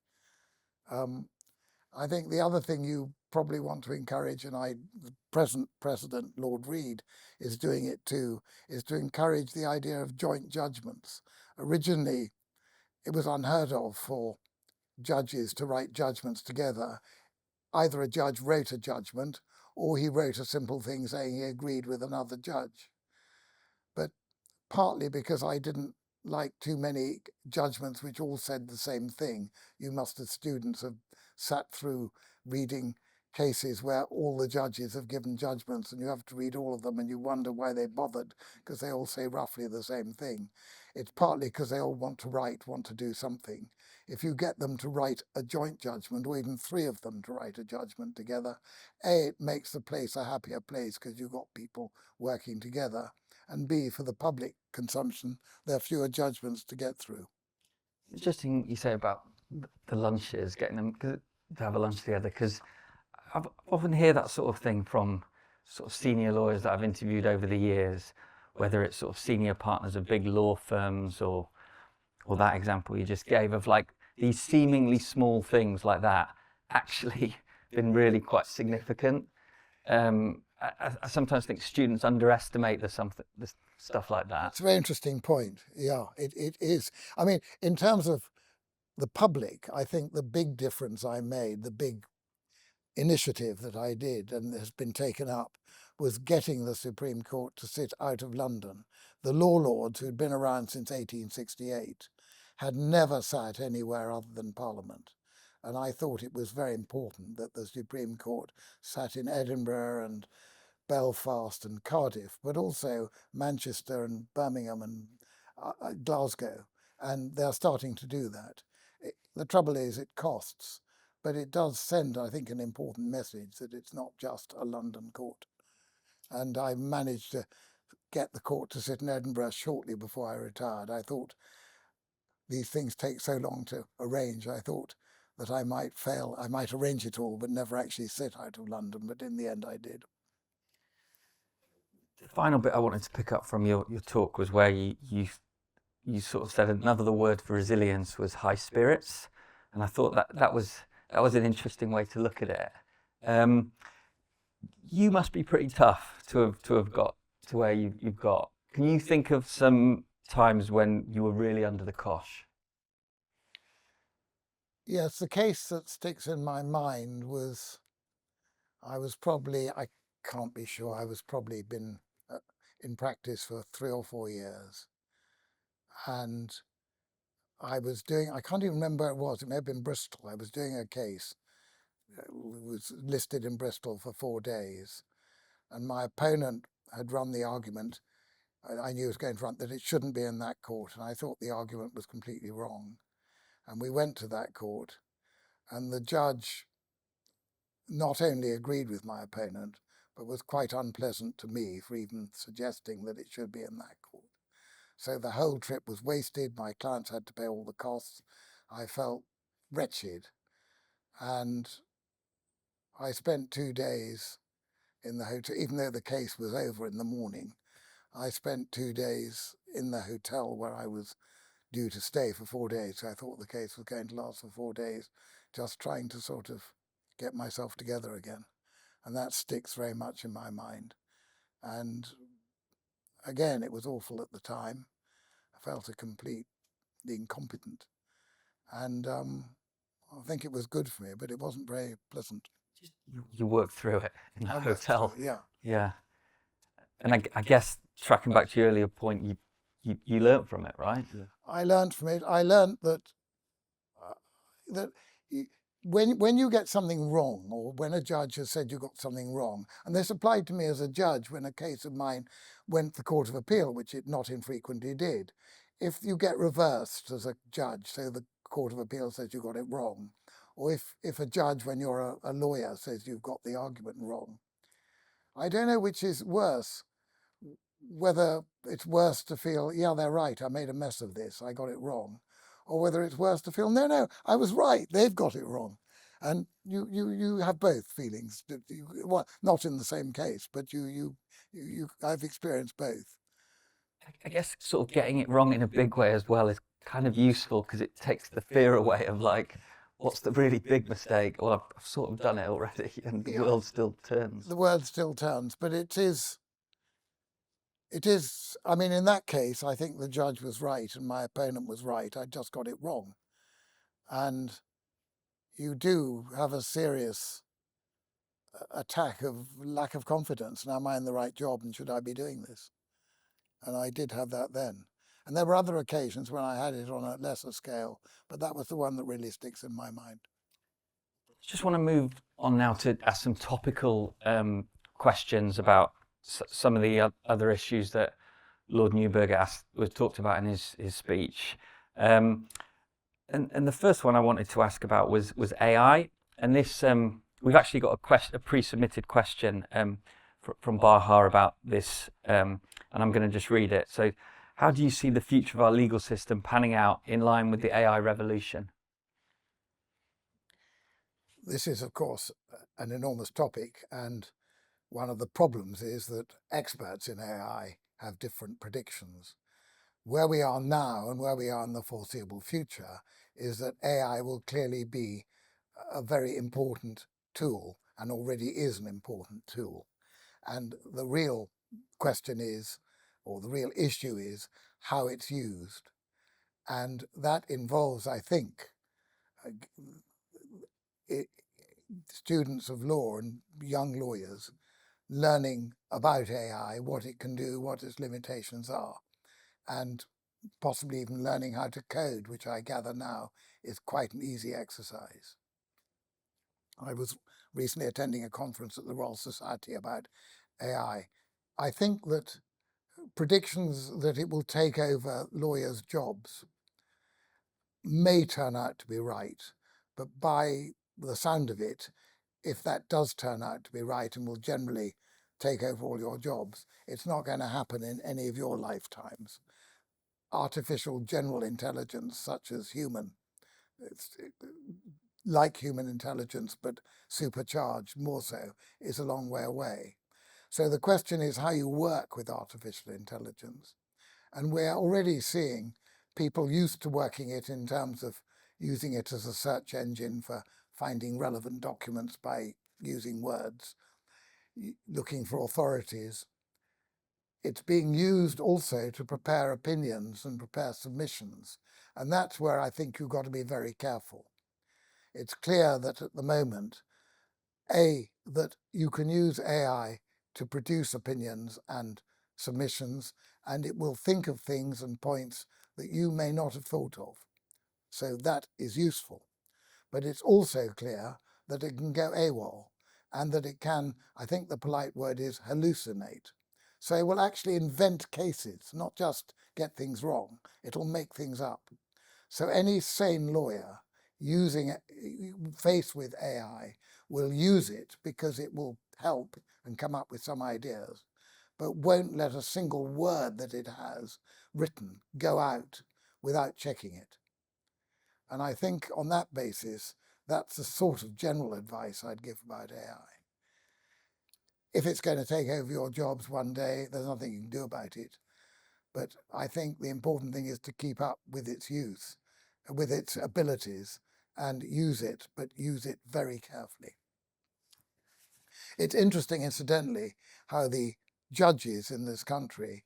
I think the other thing you probably want to encourage, and the present president, Lord Reid, is doing it too, is to encourage the idea of joint judgments. Originally, it was unheard of for judges to write judgments together. Either a judge wrote a judgment or he wrote a simple thing saying he agreed with another judge. But partly because I didn't like too many judgments which all said the same thing. You must, as students, have sat through reading cases where all the judges have given judgments and you have to read all of them and you wonder why they bothered, because they all say roughly the same thing. It's partly because they all want to do something. If you get them to write a joint judgment, or even three of them to write a judgment together, A, it makes the place a happier place because you've got people working together, and B, for the public consumption, there are fewer judgments to get through. Interesting you say about the lunches, getting them to have a lunch together, because I've often hear that sort of thing from sort of senior lawyers that I've interviewed over the years, whether it's sort of senior partners of big law firms or that example you just gave of like these seemingly small things like that actually been really quite significant. I sometimes think students underestimate the stuff like that. It's a very interesting point. Yeah, it is. I mean, in terms of the public, I think the big difference I made, the big initiative that I did and has been taken up, was getting the Supreme Court to sit out of London. The law lords, who'd been around since 1868, had never sat anywhere other than Parliament. And I thought it was very important that the Supreme Court sat in Edinburgh and Belfast and Cardiff, but also Manchester and Birmingham and Glasgow. And they're starting to do that. The trouble is it costs, but it does send, I think, an important message that it's not just a London court. And I managed to get the court to sit in Edinburgh shortly before I retired. I thought these things take so long to arrange. I thought that I might fail. I might arrange it all, but never actually sit out of London. But in the end, I did. The final bit I wanted to pick up from your talk was where you sort of said another word for resilience was high spirits, and I thought that was an interesting way to look at it. You must be pretty tough to have got to where you've got. Can you think of some times when you were really under the cosh? Yes, the case that sticks in my mind was I can't be sure, I was probably been in practice for 3 or 4 years. And I can't even remember where it was, it may have been Bristol. I was doing a case, it was listed in Bristol for 4 days. And my opponent had run the argument, I knew he was going to run, that it shouldn't be in that court. And I thought the argument was completely wrong. And we went to that court, and the judge not only agreed with my opponent, but was quite unpleasant to me for even suggesting that it should be in that court. So the whole trip was wasted. My clients had to pay all the costs. I felt wretched. And I spent 2 days in the hotel, even though the case was over in the morning. I spent 2 days in the hotel where I was due to stay for 4 days. So I thought the case was going to last for 4 days, just trying to sort of get myself together again. And that sticks very much in my mind. And again, it was awful at the time. I felt a complete incompetent. And I think it was good for me, but it wasn't very pleasant. You worked through it in the hotel. Yeah. Yeah. And I guess tracking back to your earlier point, you learnt from it, right? Yeah. I learned from it. I learned that when you get something wrong, or when a judge has said you got something wrong, and this applied to me as a judge when a case of mine went to the Court of Appeal, which it not infrequently did. If you get reversed as a judge, so the Court of Appeal says you got it wrong, or if a judge, when you're a lawyer, says you've got the argument wrong, I don't know which is worse. Whether it's worse to feel, yeah, they're right, I made a mess of this, I got it wrong, or whether it's worse to feel, no, I was right, they've got it wrong. And you have both feelings. Well, not in the same case, but I've experienced both. I guess sort of getting it wrong in a big way as well is kind of useful because it takes the fear away of like, what's the really big mistake? Well, I've sort of done it already, and the world still turns. The world still turns, but it is, I mean, in that case, I think the judge was right and my opponent was right. I just got it wrong. And you do have a serious attack of lack of confidence. And am I in the right job and should I be doing this? And I did have that then. And there were other occasions when I had it on a lesser scale, but that was the one that really sticks in my mind. Just want to move on now to ask some topical questions about some of the other issues that Lord Neuberger talked about in his speech. And the first one I wanted to ask about was AI. And this, we've actually got a pre-submitted question from Baha about this, and I'm going to just read it. So, how do you see the future of our legal system panning out in line with the AI revolution? This is, of course, an enormous topic, and one of the problems is that experts in AI have different predictions. Where we are now and where we are in the foreseeable future is that AI will clearly be a very important tool, and already is an important tool. And the real question is, or the real issue is, how it's used. And that involves, I think, students of law and young lawyers learning about AI, what it can do, what its limitations are, and possibly even learning how to code, which I gather now is quite an easy exercise. I was recently attending a conference at the Royal Society about AI. I think that predictions that it will take over lawyers' jobs may turn out to be right, but by the sound of it, if that does turn out to be right and will generally take over all your jobs, it's not going to happen in any of your lifetimes. Artificial general intelligence, such as it's like human intelligence, but supercharged more so, is a long way away. So the question is how you work with artificial intelligence. And we're already seeing people used to working it in terms of using it as a search engine for finding relevant documents by using words, looking for authorities. It's being used also to prepare opinions and prepare submissions. And that's where I think you've got to be very careful. It's clear that at the moment, that you can use AI to produce opinions and submissions, and it will think of things and points that you may not have thought of. So that is useful. But it's also clear that it can go AWOL, and that it can, I think the polite word is hallucinate. So it will actually invent cases, not just get things wrong. It'll make things up. So any sane lawyer faced with AI will use it because it will help and come up with some ideas, but won't let a single word that it has written go out without checking it. And I think on that basis, that's the sort of general advice I'd give about AI. If it's going to take over your jobs one day, there's nothing you can do about it. But I think the important thing is to keep up with its use, with its abilities, and use it, but use it very carefully. It's interesting, incidentally, how the judges in this country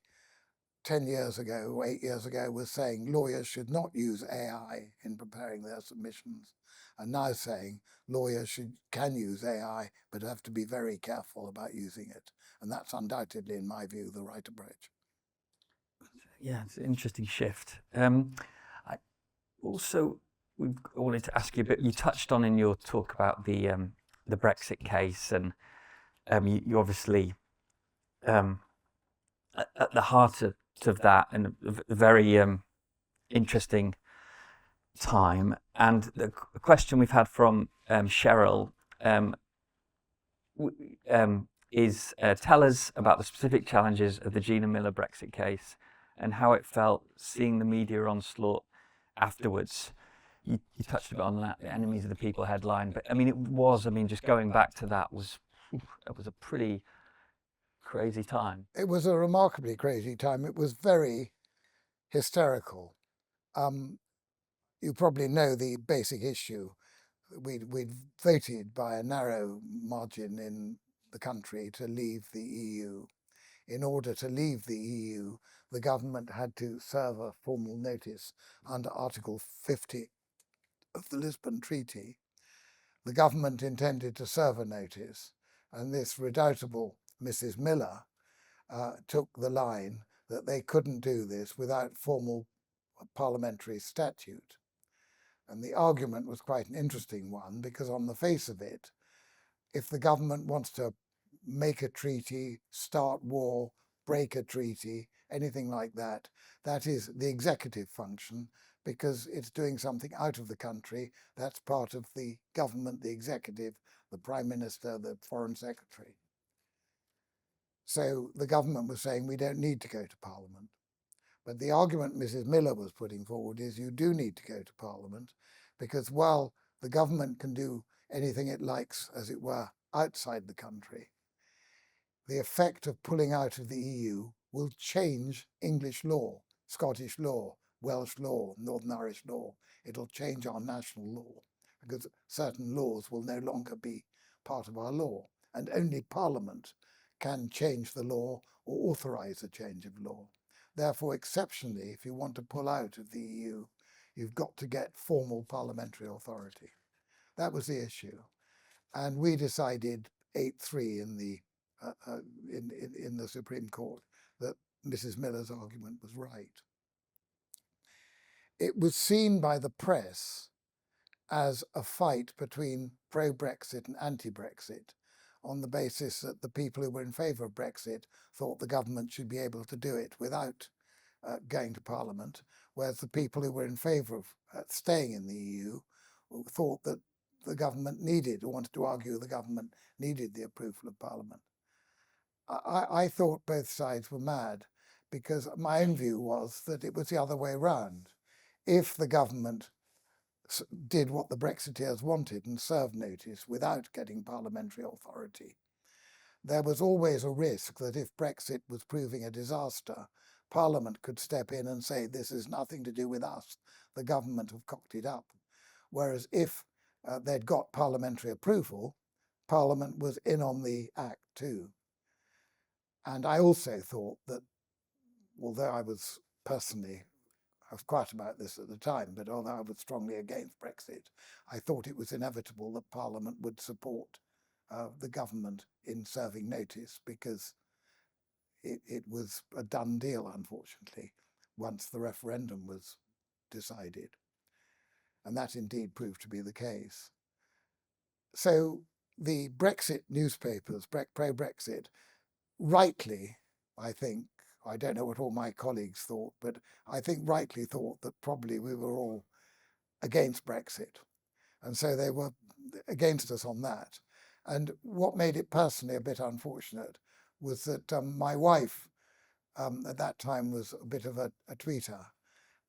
10 years ago or 8 years ago were saying lawyers should not use AI in preparing their submissions, and now saying lawyers can use AI, but have to be very careful about using it. And that's undoubtedly, in my view, the right approach. Yeah, it's an interesting shift. I also wanted to ask you a bit. You touched on in your talk about the Brexit case, and you obviously at the heart of that, and a very interesting time. And the question we've had from Cheryl is tell us about the specific challenges of the Gina Miller Brexit case and how it felt seeing the media onslaught afterwards. You touched a bit on that, the enemies of the people headline, but I mean, just going back to that it was a pretty crazy time. It was a remarkably crazy time. It was very hysterical. You probably know the basic issue. We'd voted by a narrow margin in the country to leave the EU. In order to leave the EU, the government had to serve a formal notice under Article 50 of the Lisbon Treaty. The government intended to serve a notice, and this redoubtable Mrs. Miller took the line that they couldn't do this without formal parliamentary statute. And the argument was quite an interesting one, because on the face of it, if the government wants to make a treaty, start war, break a treaty, anything like that, that is the executive function, because it's doing something out of the country. That's part of the government, the executive, the Prime Minister, the Foreign Secretary. So the government was saying we don't need to go to Parliament. But the argument Mrs. Miller was putting forward is you do need to go to Parliament, because while the government can do anything it likes, as it were, outside the country, the effect of pulling out of the EU will change English law, Scottish law, Welsh law, Northern Irish law. It'll change our national law, because certain laws will no longer be part of our law, and only Parliament can change the law or authorise a change of law. Therefore, exceptionally, if you want to pull out of the EU, you've got to get formal parliamentary authority. That was the issue. And we decided 8-3 in the Supreme Court that Mrs. Miller's argument was right. It was seen by the press as a fight between pro-Brexit and anti-Brexit, on the basis that the people who were in favour of Brexit thought the government should be able to do it without going to Parliament, whereas the people who were in favour of staying in the EU thought that the government needed, or wanted to argue the government needed the approval of Parliament. I thought both sides were mad, because my own view was that it was the other way round. If the government did what the Brexiteers wanted and served notice without getting parliamentary authority, there was always a risk that if Brexit was proving a disaster, Parliament could step in and say, this is nothing to do with us, the government have cocked it up. Whereas if they'd got parliamentary approval, Parliament was in on the act too. And I also thought that, although I was quiet about this at the time, but although I was strongly against Brexit, I thought it was inevitable that Parliament would support the government in serving notice, because it was a done deal, unfortunately, once the referendum was decided. And that indeed proved to be the case. So the Brexit newspapers, pro-Brexit, rightly, I think, I don't know what all my colleagues thought, but I think rightly thought that probably we were all against Brexit. And so they were against us on that. And what made it personally a bit unfortunate was that my wife at that time was a bit of a tweeter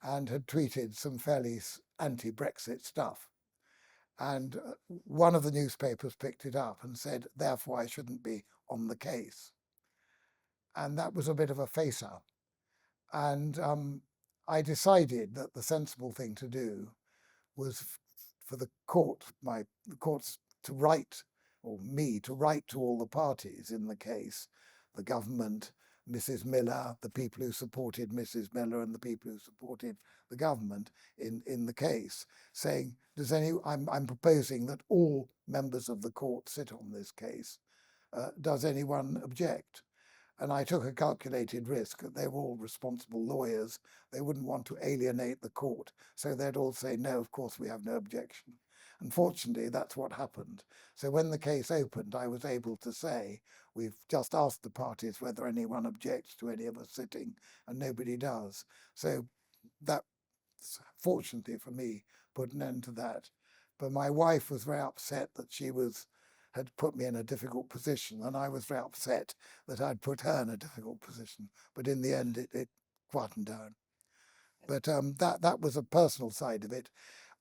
and had tweeted some fairly anti-Brexit stuff. And one of the newspapers picked it up and said, therefore I shouldn't be on the case. And that was a bit of a face-up. And I decided that the sensible thing to do was for the courts to write, or me to write to all the parties in the case, the government, Mrs. Miller, the people who supported Mrs. Miller and the people who supported the government in the case, saying, I'm proposing that all members of the court sit on this case. Does anyone object? And I took a calculated risk that they were all responsible lawyers. They wouldn't want to alienate the court. So they'd all say, no, of course we have no objection. Unfortunately, that's what happened. So when the case opened, I was able to say, we've just asked the parties whether anyone objects to any of us sitting, and nobody does. So that, fortunately for me, put an end to that. But my wife was very upset that she had put me in a difficult position, and I was very upset that I'd put her in a difficult position. But in the end, it quietened down. But that was a personal side of it.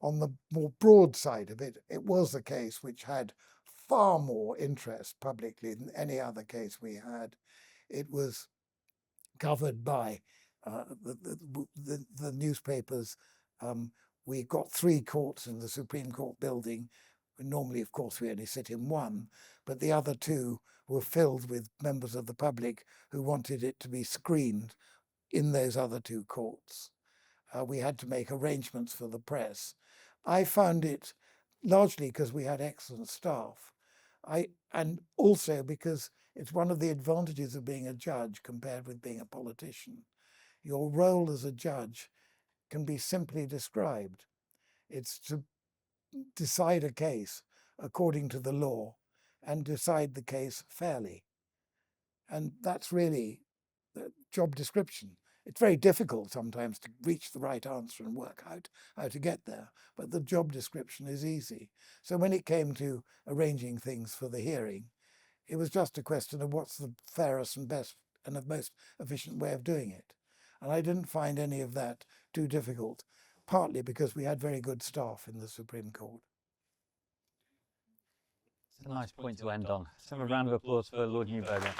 On the more broad side of it, it was a case which had far more interest publicly than any other case we had. It was covered by the newspapers. We got 3 courts in the Supreme Court building. Normally, of course, we only sit in one, but the other 2 were filled with members of the public who wanted it to be screened in those other 2 courts. We had to make arrangements for the press. I found it largely because we had excellent staff, and also because it's one of the advantages of being a judge compared with being a politician. Your role as a judge can be simply described. It's to decide a case according to the law and decide the case fairly. And that's really the job description. It's very difficult sometimes to reach the right answer and work out how to get there, but the job description is easy. So when it came to arranging things for the hearing, it was just a question of what's the fairest and best and the most efficient way of doing it. And I didn't find any of that too difficult, partly because we had very good staff in the Supreme Court. It's a nice point to end on. Let's have a round of applause for Lord Neuberger.